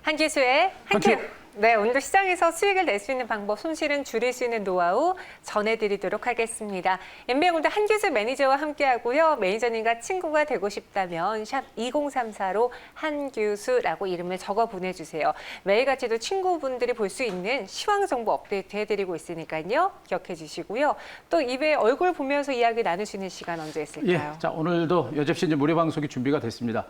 한기수의 한 한큐. 큐. 네, 오늘도 시장에서 수익을 낼 수 있는 방법, 손실은 줄일 수 있는 노하우 전해드리도록 하겠습니다. MBN 오늘도 한기수 매니저와 함께하고요. 매니저님과 친구가 되고 싶다면 샵 2034로 한규수라고 이름을 적어 보내주세요. 매일같이도 친구분들이 볼 수 있는 시황 정보 업데이트 해드리고 있으니까요. 기억해 주시고요. 또 입에 얼굴 보면서 이야기 나눌 수 있는 시간 언제 있을까요? 자, 오늘도 여접시 이제 무료 방송이 준비가 됐습니다.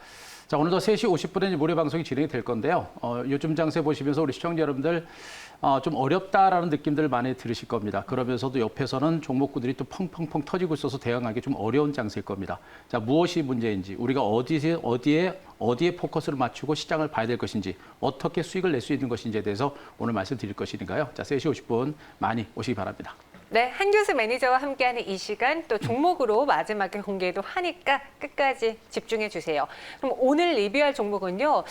자, 오늘도 3시 50분에 무료 방송이 진행이 될 건데요. 요즘 장세 보시면서 우리 시청자 여러분들 좀 어렵다라는 느낌들 많이 들으실 겁니다. 그러면서도 옆에서는 종목구들이 또 펑펑펑 터지고 있어서 대응하기 좀 어려운 장세일 겁니다. 자, 무엇이 문제인지, 우리가 어디에 포커스를 맞추고 시장을 봐야 될 것인지, 어떻게 수익을 낼 수 있는 것인지에 대해서 오늘 말씀드릴 것이니까요. 자, 3시 50분 많이 오시기 바랍니다. 네, 한규수 매니저와 함께하는 이 시간 또 종목으로 마지막에 공개도 하니까 끝까지 집중해 주세요. 그럼 오늘 리뷰할 종목은요,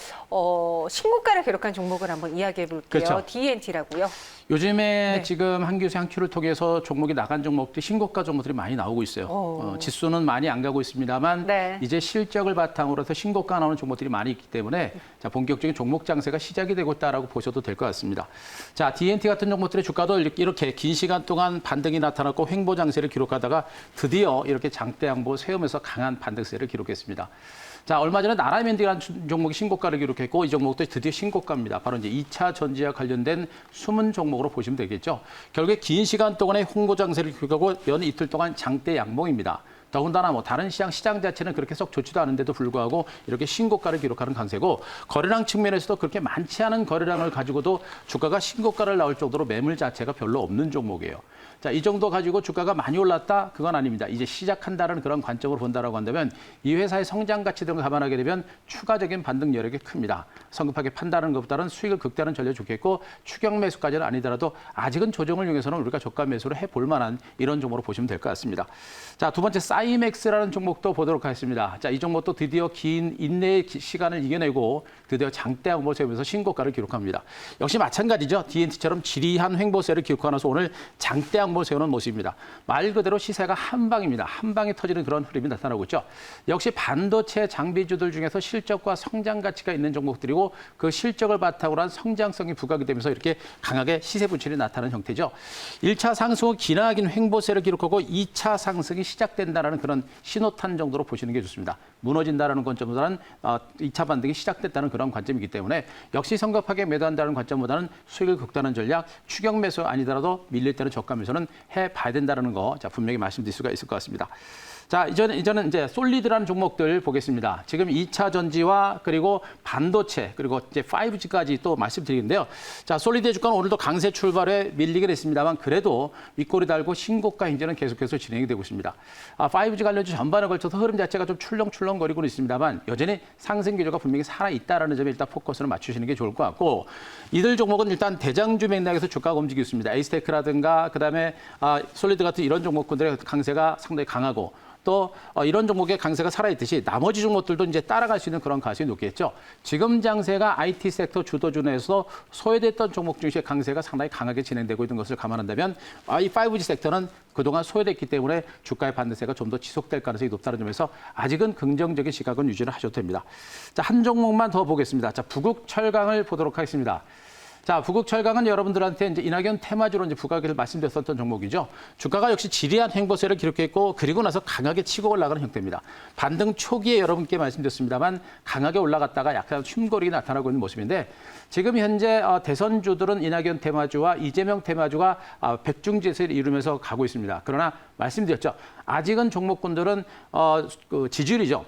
신고가를 기록한 종목을 한번 이야기해 볼게요. 그렇죠. DNT라고요. 요즘에 네. 지금 한규수 한큐를 통해서 종목이 나간 종목들이 신고가 종목들이 많이 나오고 있어요. 지수는 많이 안 가고 있습니다만 네. 이제 실적을 바탕으로 해서 신고가 나오는 종목들이 많이 있기 때문에 자, 본격적인 종목 장세가 시작이 되고 있다라고 보셔도 될 것 같습니다. 자, DNT 같은 종목들의 주가도 이렇게 긴 시간 동안 반등이 나타났고 횡보 장세를 기록하다가 드디어 이렇게 장대 양보 세우면서 강한 반등세를 기록했습니다. 자, 얼마 전에 나라면디라는 종목이 신고가를 기록했고 이 종목도 드디어 신고가입니다. 바로 이제 2차 전지와 관련된 숨은 종목으로 보시면 되겠죠. 결국에 긴 시간 동안의 홍보 장세를 기록하고 연 이틀 동안 장대 양봉입니다. 더군다나 뭐 다른 시장 자체는 그렇게 썩 좋지도 않은데도 불구하고 이렇게 신고가를 기록하는 강세고, 거래량 측면에서도 그렇게 많지 않은 거래량을 가지고도 주가가 신고가를 나올 정도로 매물 자체가 별로 없는 종목이에요. 자, 이 정도 가지고 주가가 많이 올랐다? 그건 아닙니다. 이제 시작한다는 그런 관점으로 본다라고 한다면 이 회사의 성장 가치 등을 감안하게 되면 추가적인 반등 여력이 큽니다. 성급하게 판단하는 것보다는 수익을 극대화하는 전략이 좋겠고, 추격 매수까지는 아니더라도 아직은 조정을 이용해서는 우리가 저가 매수를 해볼 만한 이런 종목으로 보시면 될 것 같습니다. 자, 두 번째 사이맥스라는 종목도 보도록 하겠습니다. 자, 이 종목도 드디어 긴 인내의 시간을 이겨내고 드디어 장대 양보를 세우면서 신고가를 기록합니다. 역시 마찬가지죠. DNT처럼 지리한 횡보세를 기록하면서 오늘 장대 양보를 세우는 모습입니다. 말 그대로 시세가 한 방입니다. 한 방에 터지는 그런 흐름이 나타나고 있죠. 역시 반도체 장비주들 중에서 실적과 성장 가치가 있는 종목들이고 그 실적을 바탕으로 한 성장성이 부각이 되면서 이렇게 강하게 시세 분출이 나타나는 형태죠. 1차 상승은 기나긴 횡보세를 기록하고 2차 상승이 시작된다는 그런 신호탄 정도로 보시는 게 좋습니다. 무너진다는 관점보다는 2차 반등이 시작됐다는 그런 관점이기 때문에 역시 성급하게 매도한다는 관점보다는 수익을 극단한 전략, 추격 매수 아니더라도 밀릴 때는 저가 매수는 해봐야 된다는 거, 자, 분명히 말씀드릴 수가 있을 것 같습니다. 자, 이제는 이제 솔리드라는 종목들 보겠습니다. 지금 2차 전지와 그리고 반도체 그리고 이제 5G까지 또 말씀드리는데요. 자, 솔리드의 주가는 오늘도 강세 출발에 밀리긴 했습니다만 그래도 윗꼬리 달고 신고가 행진은 계속해서 진행이 되고 있습니다. 5G 관련주 전반에 걸쳐서 흐름 자체가 좀 출렁출렁거리고는 있습니다만 여전히 상승 기조가 분명히 살아있다는 점에 일단 포커스를 맞추시는 게 좋을 것 같고, 이들 종목은 일단 대장주 맥락에서 주가가 움직이고 있습니다. 에이스테크라든가 그다음에 솔리드 같은 이런 종목군들의 강세가 상당히 강하고, 또 이런 종목의 강세가 살아있듯이 나머지 종목들도 이제 따라갈 수 있는 그런 가능성이 높겠죠. 지금 장세가 IT 섹터 주도주 내에서 소외됐던 종목 중에 강세가 상당히 강하게 진행되고 있는 것을 감안한다면 이 5G 섹터는 그동안 소외됐기 때문에 주가의 반등세가 좀 더 지속될 가능성이 높다는 점에서 아직은 긍정적인 시각은 유지를 하셔도 됩니다. 자, 한 종목만 더 보겠습니다. 자, 부국철강을 보도록 하겠습니다. 자, 부국철강은 여러분들한테 이제 이낙연 테마주로 이제 부각을 말씀드렸었던 종목이죠. 주가가 역시 지리한 횡보세를 기록했고 그리고 나서 강하게 치고 올라가는 형태입니다. 반등 초기에 여러분께 말씀드렸습니다만 강하게 올라갔다가 약간 쉼거리가 나타나고 있는 모습인데, 지금 현재 대선주들은 이낙연 테마주와 이재명 테마주가 백중지세를 이루면서 가고 있습니다. 그러나 말씀드렸죠. 아직은 종목군들은 그 지지율이죠.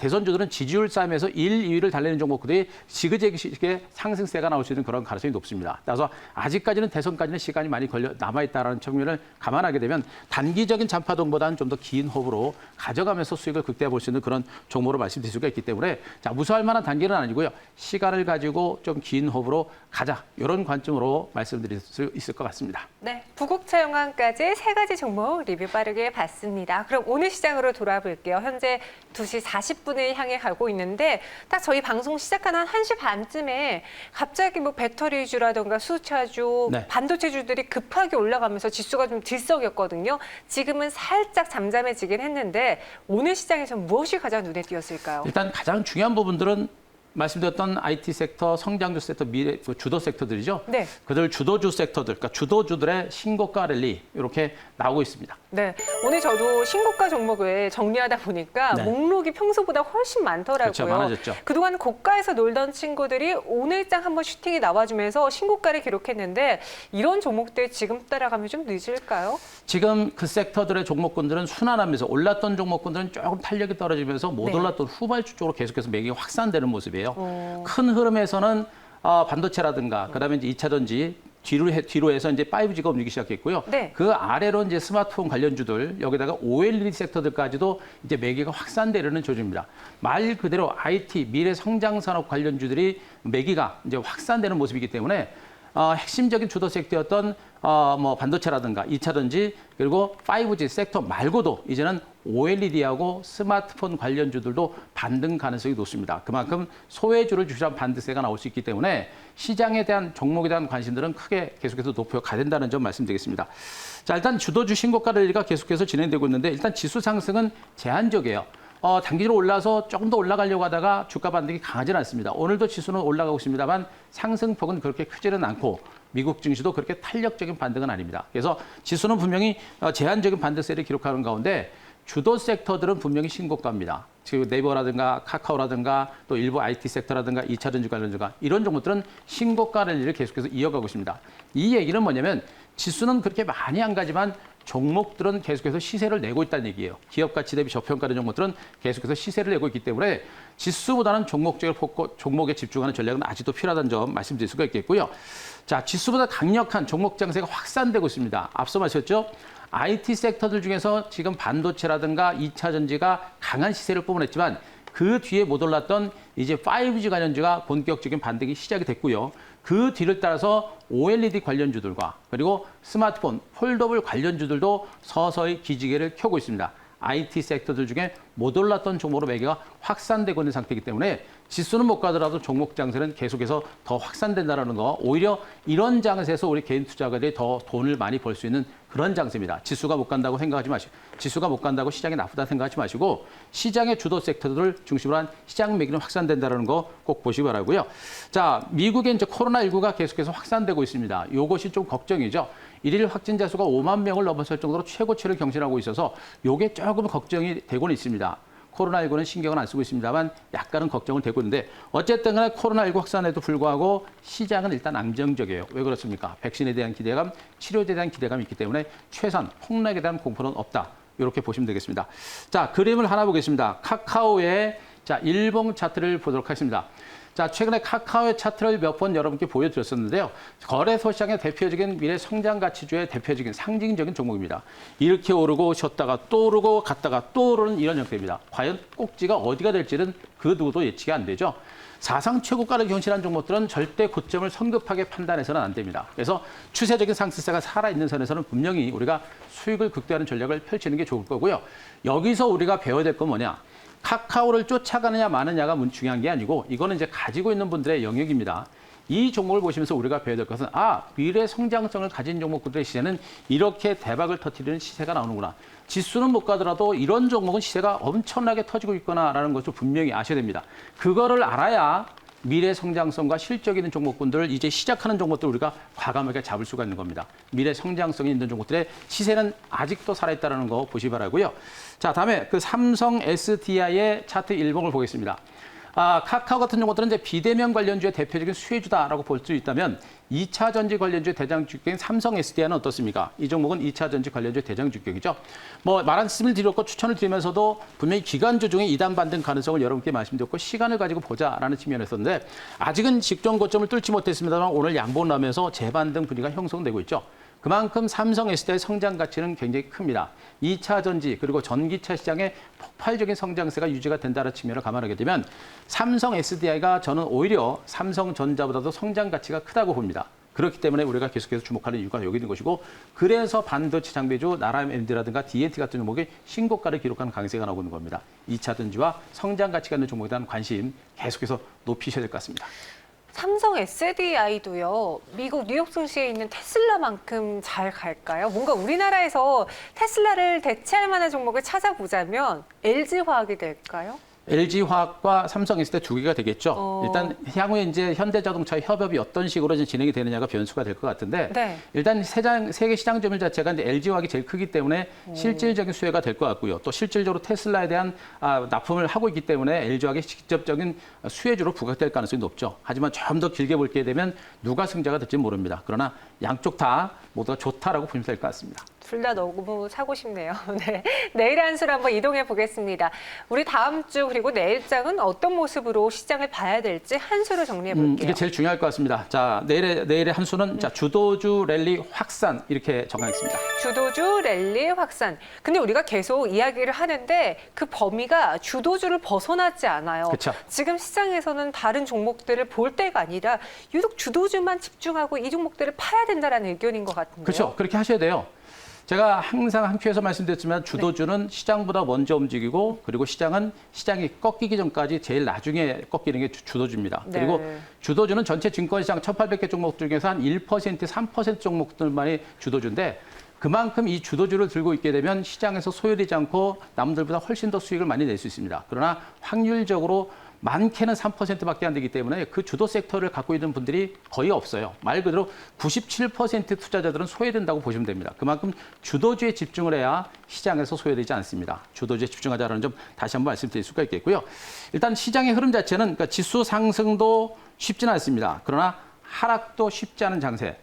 대선주들은 지지율 싸움에서 1, 2위를 달리는 종목들이 지그재그식의 상승세가 나올 수 있는 그런 가능성이 높습니다. 따라서 아직까지는 대선까지는 시간이 많이 남아있다는 측면을 감안하게 되면 단기적인 잔파동보다는 좀 더 긴 호흡으로 가져가면서 수익을 극대화 볼 수 있는 그런 종목으로 말씀드릴 수가 있기 때문에, 자, 무서워할 만한 단계는 아니고요. 시간을 가지고 좀 긴 호흡으로 가자, 이런 관점으로 말씀드릴 수 있을 것 같습니다. 네, 부국철강까지 세 가지 종목 리뷰 빠르게 봤습니다. 그럼 오늘 시장으로 돌아와 볼게요. 현재 2시 40분을 향해 가고 있는데 딱 저희 방송 시작한 한 1시 반쯤에 갑자기 뭐 배터리주라든가 수소차주, 네. 반도체주들이 급하게 올라가면서 지수가 좀 들썩였거든요. 지금은 살짝 잠잠해지긴 했는데 오늘 시장에서 무엇이 가장 눈에 띄었을까요? 일단 가장 중요한 부분들은 말씀드렸던 IT 섹터, 성장주 섹터, 미래 주도 섹터들이죠. 네. 그들 주도주 섹터들, 그러니까 주도주들의 신고가 랠리 이렇게 나오고 있습니다. 네, 오늘 저도 신고가 종목을 정리하다 보니까 네. 목록이 평소보다 훨씬 많더라고요. 그렇죠, 많아졌죠. 그동안 고가에서 놀던 친구들이 오늘장 한번 슈팅이 나와주면서 신고가를 기록했는데 이런 종목들 지금 따라가면 좀 늦을까요? 지금 그 섹터들의 종목군들은 순환하면서 올랐던 종목군들은 조금 탄력이 떨어지면서 못 네. 올랐던 후발주 쪽으로 계속해서 매기가 확산되는 모습이에요. 오. 큰 흐름에서는 반도체라든가 그다음에 이제 2차 전지 뒤로 해서 이제 5G가 움직이기 시작했고요. 네. 그 아래로 이제 스마트폰 관련주들 여기다가 OLED 섹터들까지도 이제 매기가 확산되려는 조짐입니다. 말 그대로 IT 미래 성장 산업 관련주들이 매기가 이제 확산되는 모습이기 때문에 핵심적인 주도 섹터였던 뭐 반도체라든가 2차 전지 그리고 5G 섹터 말고도 이제는 OLED하고 스마트폰 관련주들도 반등 가능성이 높습니다. 그만큼 소외주를 주시한 반등세가 나올 수 있기 때문에 시장에 대한 종목에 대한 관심들은 크게 계속해서 높여가 된다는 점 말씀드리겠습니다. 자, 일단 주도주 신고가 랠리가 계속해서 진행되고 있는데 일단 지수 상승은 제한적이에요. 단기적으로 올라서 조금 더 올라가려고 하다가 주가 반등이 강하지는 않습니다. 오늘도 지수는 올라가고 있습니다만 상승폭은 그렇게 크지는 않고 미국 증시도 그렇게 탄력적인 반등은 아닙니다. 그래서 지수는 분명히 제한적인 반등세를 기록하는 가운데 주도 섹터들은 분명히 신고가입니다. 지금 네이버라든가 카카오라든가 또 일부 IT 섹터라든가 2차 전지 관련주가 이런 종목들은 신고가 랠리를 계속해서 이어가고 있습니다. 이 얘기는 뭐냐면 지수는 그렇게 많이 안 가지만 종목들은 계속해서 시세를 내고 있다는 얘기예요. 기업 가치 대비 저평가된 종목들은 계속해서 시세를 내고 있기 때문에 지수보다는 종목에 집중하는 전략은 아직도 필요하다는 점 말씀드릴 수가 있겠고요. 자, 지수보다 강력한 종목 장세가 확산되고 있습니다. 앞서 말씀드렸죠. IT 섹터들 중에서 지금 반도체라든가 2차 전지가 강한 시세를 뿜어냈지만 그 뒤에 못 올랐던 이제 5G 관련주가 본격적인 반등이 시작이 됐고요. 그 뒤를 따라서 OLED 관련주들과 그리고 스마트폰, 폴더블 관련주들도 서서히 기지개를 켜고 있습니다. IT 섹터들 중에 못 올랐던 종목으로 매개가 확산되고 있는 상태이기 때문에 지수는 못 가더라도 종목 장세는 계속해서 더 확산된다는 거, 오히려 이런 장세에서 우리 개인 투자가들이 더 돈을 많이 벌 수 있는 그런 장세입니다. 지수가 못 간다고 생각하지 마시고, 지수가 못 간다고 시장이 나쁘다 생각하지 마시고 시장의 주도 섹터들을 중심으로 한 시장 매기는 확산된다는 거 꼭 보시기 바라고요. 자, 미국의 이제 코로나19가 계속해서 확산되고 있습니다. 이것이 좀 걱정이죠. 일일 확진자 수가 5만 명을 넘어설 정도로 최고치를 경신하고 있어서 이게 조금 걱정이 되고는 있습니다. 코로나19는 신경은 안 쓰고 있습니다만 약간은 걱정은 되고 있는데 어쨌든 간에 코로나19 확산에도 불구하고 시장은 일단 안정적이에요. 왜 그렇습니까? 백신에 대한 기대감, 치료제에 대한 기대감이 있기 때문에 최소한 폭락에 대한 공포는 없다. 이렇게 보시면 되겠습니다. 자, 그림을 하나 보겠습니다. 카카오의 일봉 차트를 보도록 하겠습니다. 자, 최근에 카카오의 차트를 몇 번 여러분께 보여드렸었는데요. 거래소 시장의 대표적인 미래 성장 가치주의 대표적인 상징적인 종목입니다. 이렇게 오르고 쉬었다가 또 오르고 갔다가 또 오르는 이런 형태입니다. 과연 꼭지가 어디가 될지는 그 누구도 예측이 안 되죠. 사상 최고가를 경신한 종목들은 절대 고점을 성급하게 판단해서는 안 됩니다. 그래서 추세적인 상승세가 살아있는 선에서는 분명히 우리가 수익을 극대화하는 전략을 펼치는 게 좋을 거고요. 여기서 우리가 배워야 될 건 뭐냐. 카카오를 쫓아가느냐 마느냐가 중요한 게 아니고 이거는 이제 가지고 있는 분들의 영역입니다. 이 종목을 보시면서 우리가 배워야 될 것은 미래 성장성을 가진 종목들의 시세는 이렇게 대박을 터뜨리는 시세가 나오는구나. 지수는 못 가더라도 이런 종목은 시세가 엄청나게 터지고 있구나라는 것을 분명히 아셔야 됩니다. 그거를 알아야 미래 성장성과 실적 있는 종목군들을 이제 시작하는 종목들을 우리가 과감하게 잡을 수가 있는 겁니다. 미래 성장성이 있는 종목들의 시세는 아직도 살아있다는 거 보시기 바라고요. 자, 다음에 그 삼성 SDI의 차트 일봉을 보겠습니다. 카카오 같은 종목들은 이제 비대면 관련주의 대표적인 수혜주다라고 볼 수 있다면 2차 전지 관련주의 대장주격인 삼성 SDI는 어떻습니까? 이 종목은 2차 전지 관련주의 대장주격이죠. 말씀을 드렸고 추천을 드리면서도 분명히 기관주 중에 2단 반등 가능성을 여러분께 말씀드렸고 시간을 가지고 보자라는 측면이었었는데 아직은 직전 고점을 뚫지 못했습니다만 오늘 양봉을 나면서 재반등 분위기가 형성되고 있죠. 그만큼 삼성 SDI의 성장 가치는 굉장히 큽니다. 2차 전지 그리고 전기차 시장의 폭발적인 성장세가 유지가 된다는 측면을 감안하게 되면 삼성 SDI가 저는 오히려 삼성전자보다도 성장 가치가 크다고 봅니다. 그렇기 때문에 우리가 계속해서 주목하는 이유가 여기 있는 것이고 그래서 반도체 장비주 나라엠드라든가 DNT 같은 종목이 신고가를 기록하는 강세가 나오고 있는 겁니다. 2차 전지와 성장 가치가 있는 종목에 대한 관심 계속해서 높이셔야 될 것 같습니다. 삼성 SDI도요, 미국 뉴욕 증시에 있는 테슬라만큼 잘 갈까요? 뭔가 우리나라에서 테슬라를 대체할 만한 종목을 찾아보자면 LG화학이 될까요? LG화학과 삼성 있을 때 두 개가 되겠죠. 어. 일단 향후에 이제 현대자동차 협업이 어떤 식으로 이제 진행이 되느냐가 변수가 될 것 같은데 네. 일단 세계 시장 점유율 자체가 이제 LG화학이 제일 크기 때문에 실질적인 수혜가 될 것 같고요. 또 실질적으로 테슬라에 대한 납품을 하고 있기 때문에 LG화학이 직접적인 수혜주로 부각될 가능성이 높죠. 하지만 좀 더 길게 볼 게 되면 누가 승자가 될지 모릅니다. 그러나 양쪽 다 모두가 좋다라고 보시면 될 것 같습니다. 둘 다 너무 사고 싶네요. 네. 내일 한수로 한번 이동해 보겠습니다. 우리 다음 주 그리고 내일장은 어떤 모습으로 시장을 봐야 될지 한수로 정리해 볼게요. 이게 제일 중요할 것 같습니다. 자, 내일의 한 수는 자, 주도주 랠리 확산 이렇게 정하겠습니다. 주도주 랠리 확산. 근데 우리가 계속 이야기를 하는데 그 범위가 주도주를 벗어나지 않아요. 그쵸. 지금 시장에서는 다른 종목들을 볼 때가 아니라 유독 주도주만 집중하고 이 종목들을 파야 된다는 의견인 것 같은데요. 그렇죠. 그렇게 하셔야 돼요. 제가 항상 한 큐에서 말씀드렸지만 주도주는 시장보다 먼저 움직이고 그리고 시장이 꺾이기 전까지 제일 나중에 꺾이는 게 주도주입니다. 네. 그리고 주도주는 전체 증권시장 1,800개 종목 중에서 한 1%, 3% 종목들만이 주도주인데 그만큼 이 주도주를 들고 있게 되면 시장에서 소외되지 않고 남들보다 훨씬 더 수익을 많이 낼 수 있습니다. 그러나 확률적으로 많게는 3%밖에 안 되기 때문에 그 주도 섹터를 갖고 있는 분들이 거의 없어요. 말 그대로 97% 투자자들은 소외된다고 보시면 됩니다. 그만큼 주도주에 집중을 해야 시장에서 소외되지 않습니다. 주도주에 집중하자는 점 다시 한번 말씀드릴 수가 있겠고요. 일단 시장의 흐름 자체는 그러니까 지수 상승도 쉽지는 않습니다. 그러나 하락도 쉽지 않은 장세.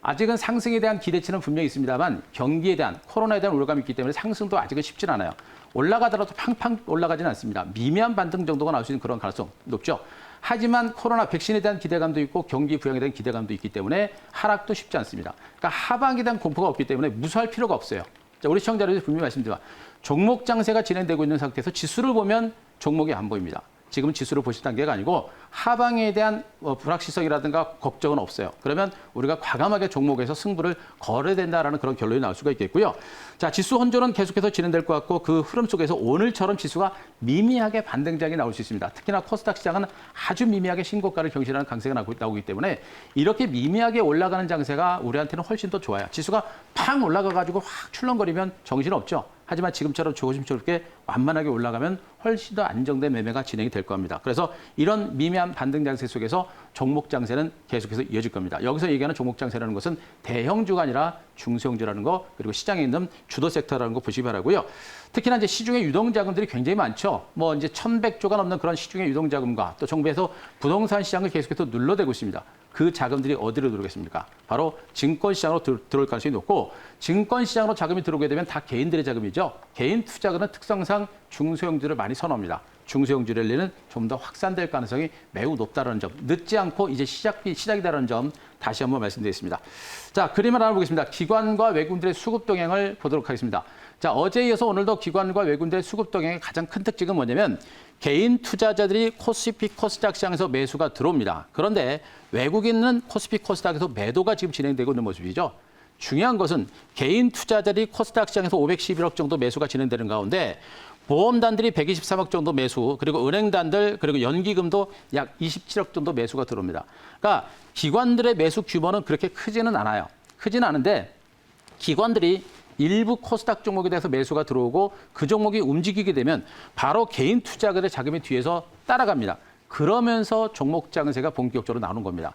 아직은 상승에 대한 기대치는 분명히 있습니다만 경기에 대한 코로나에 대한 우려감이 있기 때문에 상승도 아직은 쉽진 않아요. 올라가더라도 팡팡 올라가지는 않습니다. 미미한 반등 정도가 나올 수 있는 그런 가능성 높죠. 하지만 코로나 백신에 대한 기대감도 있고 경기 부양에 대한 기대감도 있기 때문에 하락도 쉽지 않습니다. 그러니까 하방에 대한 공포가 없기 때문에 무서워할 필요가 없어요. 자, 우리 시청자들이 분명히 말씀드리면 종목 장세가 진행되고 있는 상태에서 지수를 보면 종목이 안 보입니다. 지금은 지수를 보실 단계가 아니고 하방에 대한 불확실성이라든가 걱정은 없어요. 그러면 우리가 과감하게 종목에서 승부를 걸어야 된다라는 그런 결론이 나올 수가 있겠고요. 자, 지수 혼조는 계속해서 진행될 것 같고 그 흐름 속에서 오늘처럼 지수가 미미하게 반등장이 나올 수 있습니다. 특히나 코스닥 시장은 아주 미미하게 신고가를 경신하는 강세가 나오기 때문에 이렇게 미미하게 올라가는 장세가 우리한테는 훨씬 더 좋아요. 지수가 팡 올라가가지고 확 출렁거리면 정신없죠. 하지만 지금처럼 조심스럽게 완만하게 올라가면 훨씬 더 안정된 매매가 진행이 될 겁니다. 그래서 이런 미미한 반등 장세 속에서 종목 장세는 계속해서 이어질 겁니다. 여기서 얘기하는 종목 장세라는 것은 대형주가 아니라 중소형주라는 거 그리고 시장에 있는 주도 섹터라는 거 보시기 바라고요. 특히나 이제 시중에 유동 자금들이 굉장히 많죠. 뭐 이제 1,100조가 넘는 그런 시중의 유동 자금과 또 정부에서 부동산 시장을 계속해서 눌러대고 있습니다. 그 자금들이 어디로 들어오겠습니까? 바로 증권시장으로 들어올 가능성이 높고 증권시장으로 자금이 들어오게 되면 다 개인들의 자금이죠. 개인 투자자는 특성상 중소형주를 많이 선호합니다. 중소형주 랠리는 좀 더 확산될 가능성이 매우 높다는 점, 늦지 않고 이제 시작이다라는 점 다시 한번 말씀드리겠습니다. 자, 그림을 하나 보겠습니다. 기관과 외국인들의 수급 동향을 보도록 하겠습니다. 자, 어제에 이어서 오늘도 기관과 외국인들의 수급 동향의 가장 큰 특징은 뭐냐면 개인 투자자들이 코스피 코스닥 시장에서 매수가 들어옵니다. 그런데 외국인은 코스피 코스닥에서 매도가 지금 진행되고 있는 모습이죠. 중요한 것은 개인 투자자들이 코스닥 시장에서 511억 정도 매수가 진행되는 가운데 보험단들이 123억 정도 매수, 그리고 은행단들, 그리고 연기금도 약 27억 정도 매수가 들어옵니다. 그러니까 기관들의 매수 규모는 그렇게 크지는 않아요. 크지는 않은데 기관들이 일부 코스닥 종목에 대해서 매수가 들어오고 그 종목이 움직이게 되면 바로 개인 투자자들의 자금이 뒤에서 따라갑니다. 그러면서 종목 장세가 본격적으로 나오는 겁니다.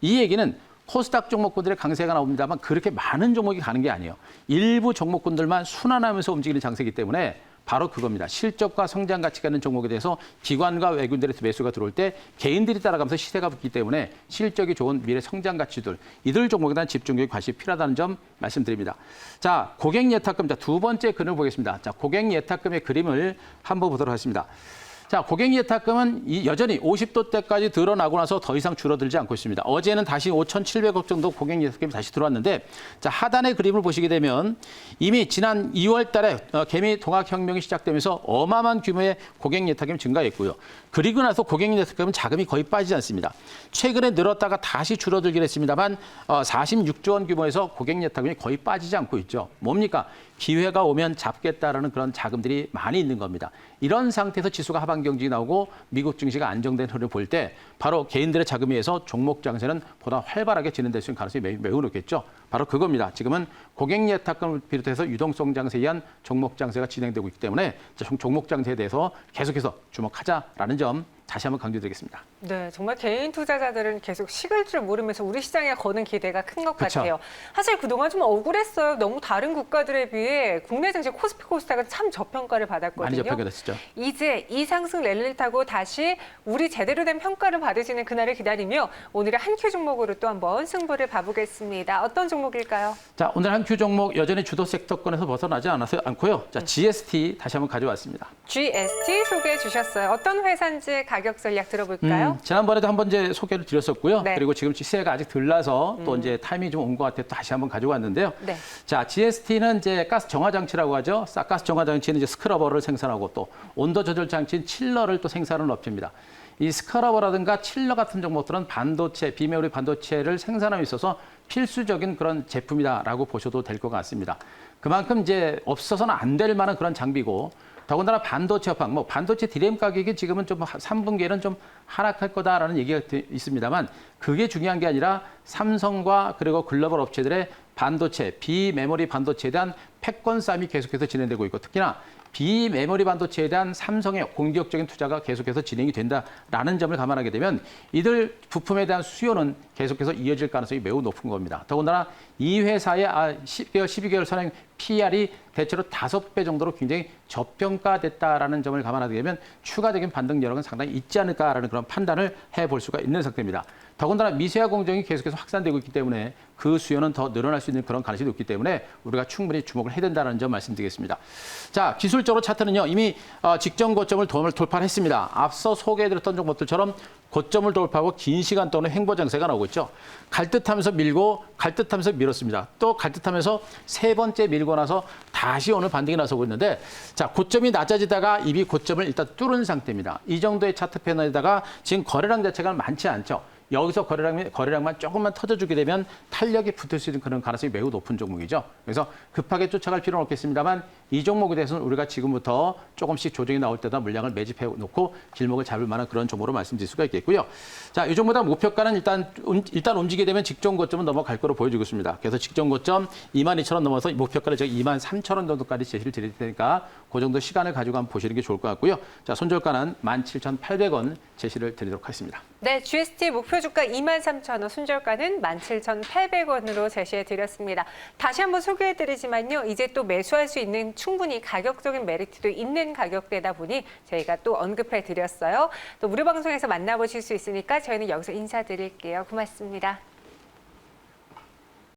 이 얘기는 코스닥 종목군들의 강세가 나옵니다만 그렇게 많은 종목이 가는 게 아니에요. 일부 종목군들만 순환하면서 움직이는 장세이기 때문에 바로 그겁니다. 실적과 성장 가치가 있는 종목에 대해서 기관과 외국인들의 매수가 들어올 때 개인들이 따라가면서 시세가 붙기 때문에 실적이 좋은 미래 성장 가치들, 이들 종목에 대한 집중력이 관심이 필요하다는 점 말씀드립니다. 자, 고객 예탁금, 자, 두 번째 그림을 보겠습니다. 자, 고객 예탁금의 그림을 한번 보도록 하겠습니다. 자, 고객 예탁금은 여전히 50도대까지 드러나고 나서 더 이상 줄어들지 않고 있습니다. 어제는 다시 5,700억 정도 고객 예탁금이 다시 들어왔는데, 자, 하단의 그림을 보시게 되면 이미 지난 2월 달에 개미 동학혁명이 시작되면서 어마어마한 규모의 고객 예탁금이 증가했고요. 그리고 나서 고객 예탁금은 자금이 거의 빠지지 않습니다. 최근에 늘었다가 다시 줄어들긴 했습니다만 46조 원 규모에서 고객 예탁금이 거의 빠지지 않고 있죠. 뭡니까? 기회가 오면 잡겠다라는 그런 자금들이 많이 있는 겁니다. 이런 상태에서 지수가 하방에 양호한 경직이 나오고 미국 증시가 안정된 흐름을 볼 때 바로 개인들의 자금에 의해서 종목 장세는 보다 활발하게 진행될 수 있는 가능성이 매우 높겠죠. 바로 그겁니다. 지금은 고객 예탁금을 비롯해서 유동성 장세에 의한 종목 장세가 진행되고 있기 때문에 종목 장세에 대해서 계속해서 주목하자라는 점 다시 한번 강조드리겠습니다. 네, 정말 개인 투자자들은 계속 식을 줄 모르면서 우리 시장에 거는 기대가 큰 것 그쵸. 같아요. 사실 그동안 좀 억울했어요. 너무 다른 국가들에 비해 국내 증시 코스피 코스닥은 참 저평가를 받았거든요. 많이 저평가 됐었죠. 이제 이 상승 랠리를 타고 다시 우리 제대로 된 평가를 받으시는 그날을 기다리며 오늘의 한 큐 종목으로 또 한번 승부를 봐보겠습니다. 어떤 종목일까요? 자, 오늘 한 큐 종목 여전히 주도 섹터권에서 벗어나지 않고요. 자, GST 다시 한번 가져왔습니다. GST 소개해 주셨어요. 어떤 회사인지 가격 전략 들어볼까요? 지난번에도 한번 이제 소개를 드렸었고요. 네. 그리고 지금 시세가 아직 덜 나서 또 이제 타이밍이 좀 온 것 같아서 다시 한번 가져왔는데요. 네. 자, GST는 이제 가스 정화 장치라고 하죠. 가스 정화 장치는 이제 스크러버를 생산하고 또 온도 조절 장치인 칠러를 또 생산하는 업체입니다. 이 스크러버라든가 칠러 같은 종목들은 반도체, 비메모리 반도체를 생산함에 있어서 필수적인 그런 제품이다라고 보셔도 될 것 같습니다. 그만큼 이제 없어서는 안 될 만한 그런 장비고 더군다나 반도체 업황, 반도체 디램 가격이 지금은 좀 3분기에는 좀 하락할 거다라는 얘기가 있습니다만 그게 중요한 게 아니라 삼성과 그리고 글로벌 업체들의 반도체, 비메모리 반도체에 대한 패권 싸움이 계속해서 진행되고 있고 특히나 비메모리 반도체에 대한 삼성의 공격적인 투자가 계속해서 진행이 된다라는 점을 감안하게 되면 이들 부품에 대한 수요는 계속해서 이어질 가능성이 매우 높은 겁니다. 더군다나 이 회사의 10개월, 12개월 선행 PR이 대체로 5배 정도로 굉장히 저평가됐다라는 점을 감안하게 되면 추가적인 반등 여력은 상당히 있지 않을까라는 그런 판단을 해볼 수가 있는 상태입니다. 더군다나 미세화 공정이 계속해서 확산되고 있기 때문에 그 수요는 더 늘어날 수 있는 그런 가능성이 높기 때문에 우리가 충분히 주목을 해야 된다는 점 말씀드리겠습니다. 자, 기술적으로 차트는요. 이미 직전 고점을 돌파를 했습니다. 앞서 소개해드렸던 종목들처럼 고점을 돌파하고 긴 시간 동안 횡보 장세가 나오고 있죠. 갈 듯하면서 밀고 갈 듯하면서 밀었습니다. 또 갈 듯하면서 세 번째 밀고 나서 다시 오늘 반등이 나서고 있는데 자, 고점이 낮아지다가 이미 고점을 일단 뚫은 상태입니다. 이 정도의 차트 패널에다가 지금 거래량 자체가 많지 않죠. 여기서 거래량만 조금만 터져주게 되면 탄력이 붙을 수 있는 그런 가능성이 매우 높은 종목이죠. 그래서 급하게 쫓아갈 필요는 없겠습니다만 이 종목에 대해서는 우리가 지금부터 조금씩 조정이 나올 때다 물량을 매집해 놓고 길목을 잡을 만한 그런 종목으로 말씀드릴 수가 있겠고요. 자, 이 종목보다 목표가는 일단 움직이게 되면 직전 고점은 넘어갈 거로 보여지고 있습니다. 그래서 직전 고점 22,000원 넘어서 목표가를 제가 23,000원 정도까지 제시를 드릴 테니까 그 정도 시간을 가지고 한번 보시는 게 좋을 것 같고요. 자, 손절가는 17,800원 제시를 드리도록 하겠습니다. 네, GST 목표 주가 23,000원, 순저가는 17,800원으로 제시해 드렸습니다. 다시 한번 소개해 드리지만요. 이제 또 매수할 수 있는 충분히 가격적인 메리트도 있는 가격대다 보니 저희가 또 언급해 드렸어요. 또 무료 방송에서 만나보실 수 있으니까 저희는 여기서 인사드릴게요. 고맙습니다.